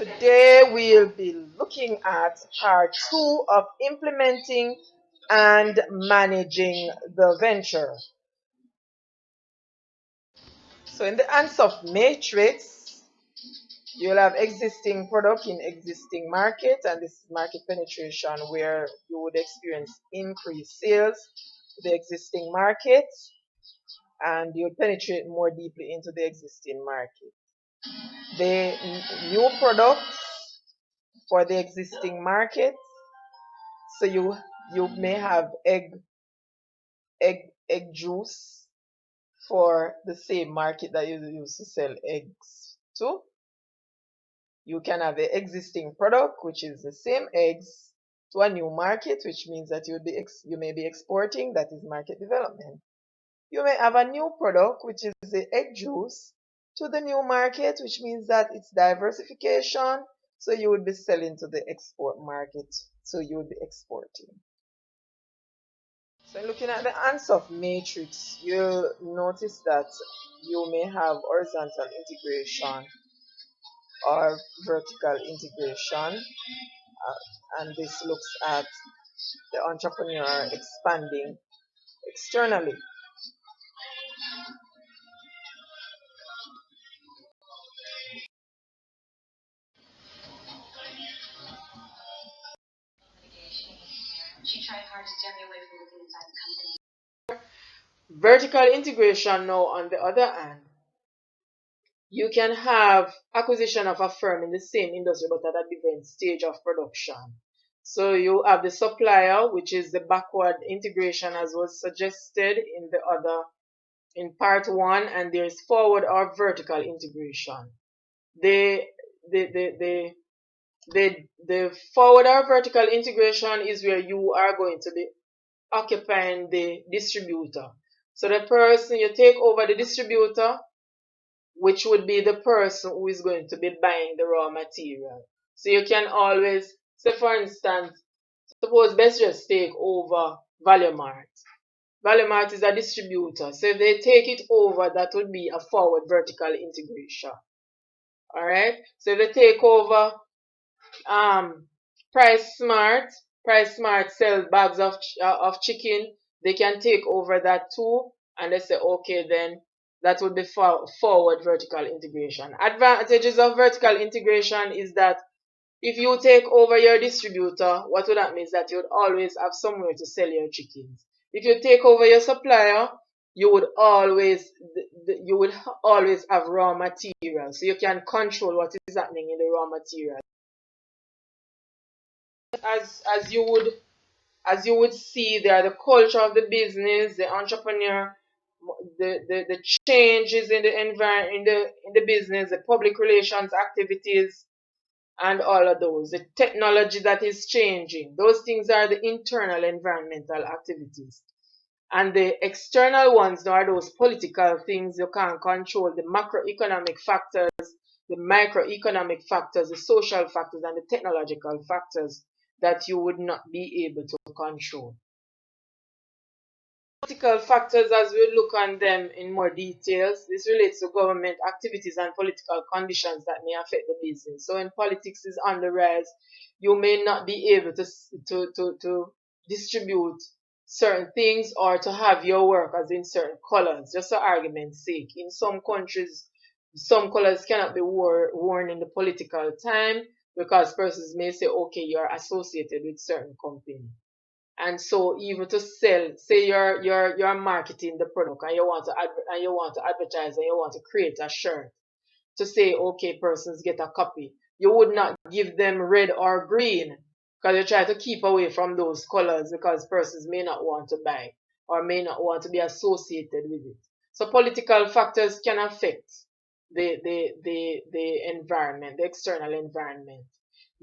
Today we'll be looking at part 2 of implementing and managing the venture. So in the ANSOF matrix, you'll have existing product in existing market, and this is market penetration where you would experience increased sales to the existing market and you'll penetrate more deeply into the existing market. The new products for the existing market. So you may have egg juice for the same market that you used to sell eggs to. You can have an existing product which is the same eggs to a new market, which means that you may be exporting, that is market development. You may have a new product which is the egg juice to the new market, which means that it's diversification. So you would be selling to the export market. So you would be exporting. So looking at the ANSOF matrix, you'll notice that you may have horizontal integration or vertical integration, and this looks at the entrepreneur expanding externally. She tried hard to steer me away from looking inside the company. Vertical integration now, on the other hand, you can have acquisition of a firm in the same industry but at a different stage of production. So you have the supplier, which is the backward integration as was suggested in part 1, and there's forward or vertical integration. The forward or vertical integration is where you are going to be occupying the distributor. So the person, you take over the distributor, which would be the person who is going to be buying the raw material. So you can always, say for instance, suppose let's just take over ValueMart. ValueMart is a distributor. So if they take it over, that would be a forward vertical integration. Alright? So if they take over Price Smart sells bags of chicken. They can take over that too, and they say, okay, then that would be forward vertical integration. Advantages of vertical integration is that if you take over your distributor, what would that mean? Is that you would always have somewhere to sell your chickens. If you take over your supplier, you would always have raw material, so you can control what is happening in the raw material. As you would see there, the culture of the business, the entrepreneur, the changes in the environment, in the business, the public relations activities, and all of those, the technology that is changing. Those things are the internal environmental activities. And the external ones are those political things you can't control, the macroeconomic factors, the microeconomic factors, the social factors, and the technological factors that you would not be able to control. Political factors, as we look on them in more details, this relates to government activities and political conditions that may affect the business. So when politics is on the rise, you may not be able to distribute certain things or to have your work as in certain colors, just for argument's sake. In some countries, some colors cannot be worn in the political time because persons may say, okay, you're associated with certain company. And so even to sell, say you're marketing the product and you want to advertise and you want to create a shirt to say, okay, persons get a copy. You would not give them red or green because you try to keep away from those colors because persons may not want to buy or may not want to be associated with it. So political factors can affect the environment, the external environment.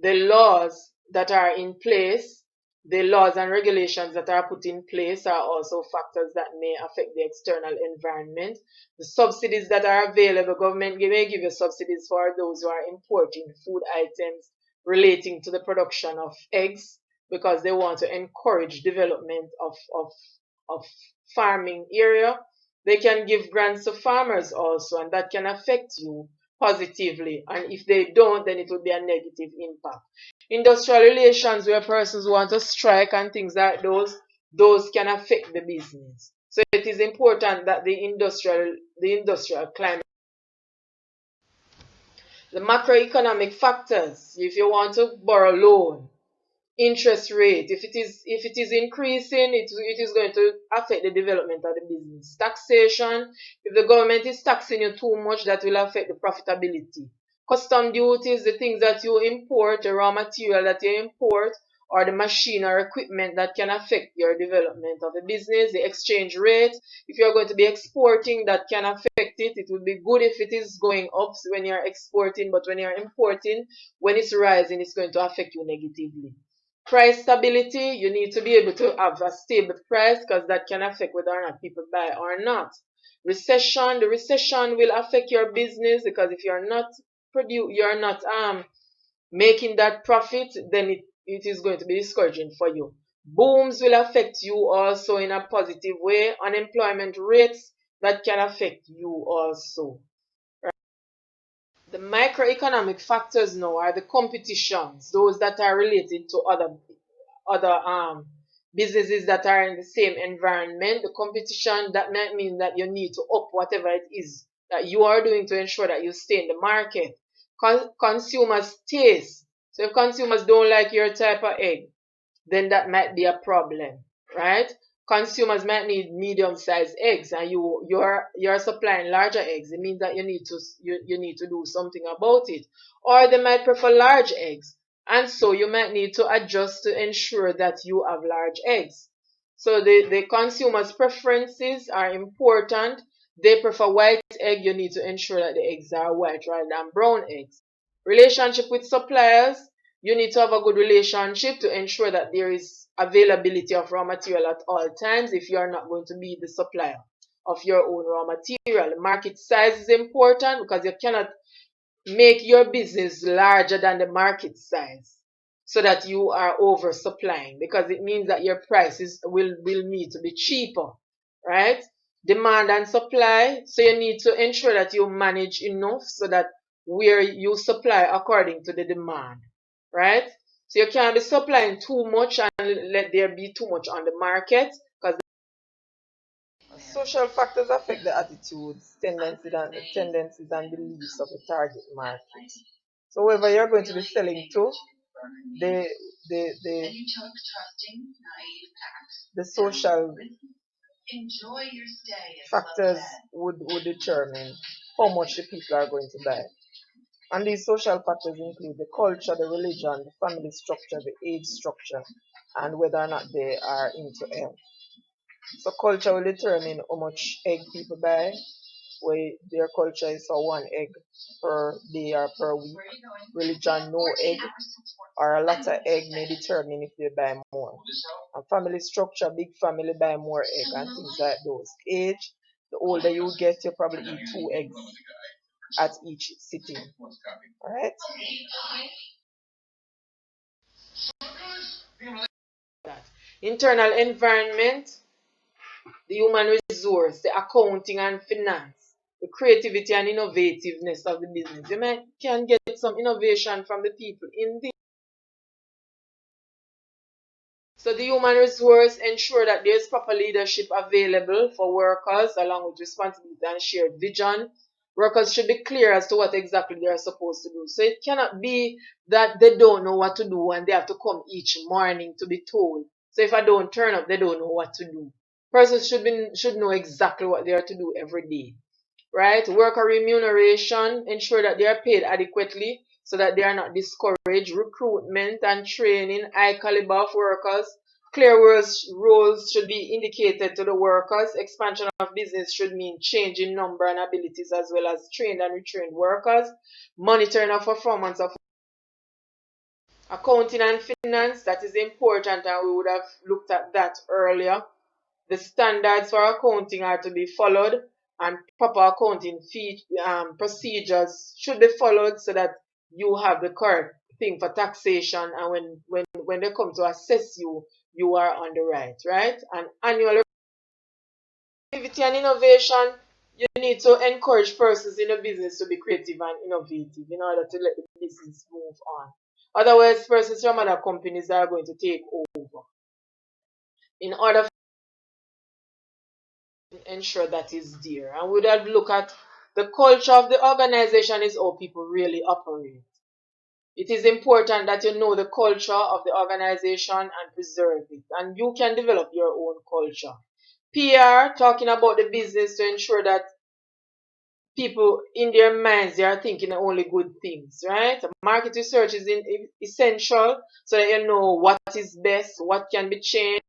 The laws that are in place, the laws and regulations that are put in place are also factors that may affect the external environment. The subsidies that are available, government may give you subsidies for those who are importing food items relating to the production of eggs because they want to encourage development of farming area. They can give grants to farmers also, and that can affect you positively, and if they don't, then it will be a negative impact. Industrial relations where persons want to strike and things like those can affect the business. So it is important that the industrial climate, the macroeconomic factors, if you want to borrow loan, interest rate, if it is increasing, it is going to affect the development of the business. Taxation, if the government is taxing you too much, that will affect the profitability. Custom duties, the things that you import, the raw material that you import, or the machine or equipment that can affect your development of the business. The exchange rate, if you're going to be exporting, that can affect it. It would be good if it is going up when you're exporting, but when you're importing, when it's rising, it's going to affect you negatively. Price stability, you need to be able to have a stable price because that can affect whether or not people buy or not. Recession, the recession will affect your business because if you're not making that profit, then it is going to be discouraging for you. Booms will affect you also in a positive way. Unemployment rates, that can affect you also. The microeconomic factors now are the competitions, those that are related to other businesses that are in the same environment. The competition, that might mean that you need to up whatever it is that you are doing to ensure that you stay in the market. Consumers taste. So if consumers don't like your type of egg, then that might be a problem, right? Consumers might need medium-sized eggs, and you're supplying larger eggs. It means that you need to do something about it, or they might prefer large eggs, and so you might need to adjust to ensure that you have large eggs. So the consumers' preferences are important. They prefer white egg. You need to ensure that the eggs are white rather than brown eggs. Relationship with suppliers, you need to have a good relationship to ensure that there is availability of raw material at all times if you are not going to be the supplier of your own raw material. Market size is important because you cannot make your business larger than the market size so that you are oversupplying, because it means that your prices will need to be cheaper, right? Demand and supply, so you need to ensure that you manage enough so that where you supply according to the demand, right? So you can't be supplying too much and let there be too much on the market, because social factors affect the attitudes, tendencies and beliefs of the target market. So whoever you're going to be selling to, the the the the social factors would determine how much the people are going to buy. And these social factors include the culture, the religion, the family structure, the age structure, and whether or not they are into health. So culture will determine how much egg people buy, where their culture is for one egg per day or per week. Religion, no egg, or a lot of egg may determine if they buy more. And family structure, big family buy more egg and things like those. Age, the older you get, you probably eat two eggs at each sitting. Alright? That. Internal environment, the human resource, the accounting and finance, the creativity and innovativeness of the business. You can get some innovation from the people in the. So the human resource ensure that there is proper leadership available for workers along with responsibility and shared vision. Workers should be clear as to what exactly they are supposed to do. So it cannot be that they don't know what to do and they have to come each morning to be told. So if I don't turn up, they don't know what to do. Persons should know exactly what they are to do every day, right? Worker remuneration, ensure that they are paid adequately so that they are not discouraged. Recruitment and training, high caliber of workers. Clear roles should be indicated to the workers. Expansion of business should mean change in number and abilities as well as trained and retrained workers. Monitoring of performance of accounting and finance, that is important, and we would have looked at that earlier. The standards for accounting are to be followed, and proper accounting procedures should be followed so that you have the correct thing for taxation, and when they come to assess you, you are on the right? And annual activity and innovation, You need to encourage persons in a business to be creative and innovative in order to let the business move on. Otherwise, persons from other companies are going to take over. In order to ensure that is there, and we would have look at the culture of the organization is how people really operate. It is important that you know the culture of the organization and preserve it, and you can develop your own culture. PR, talking about the business to ensure that people in their minds they are thinking only good things, right? Market research is essential so that you know what is best, what can be changed,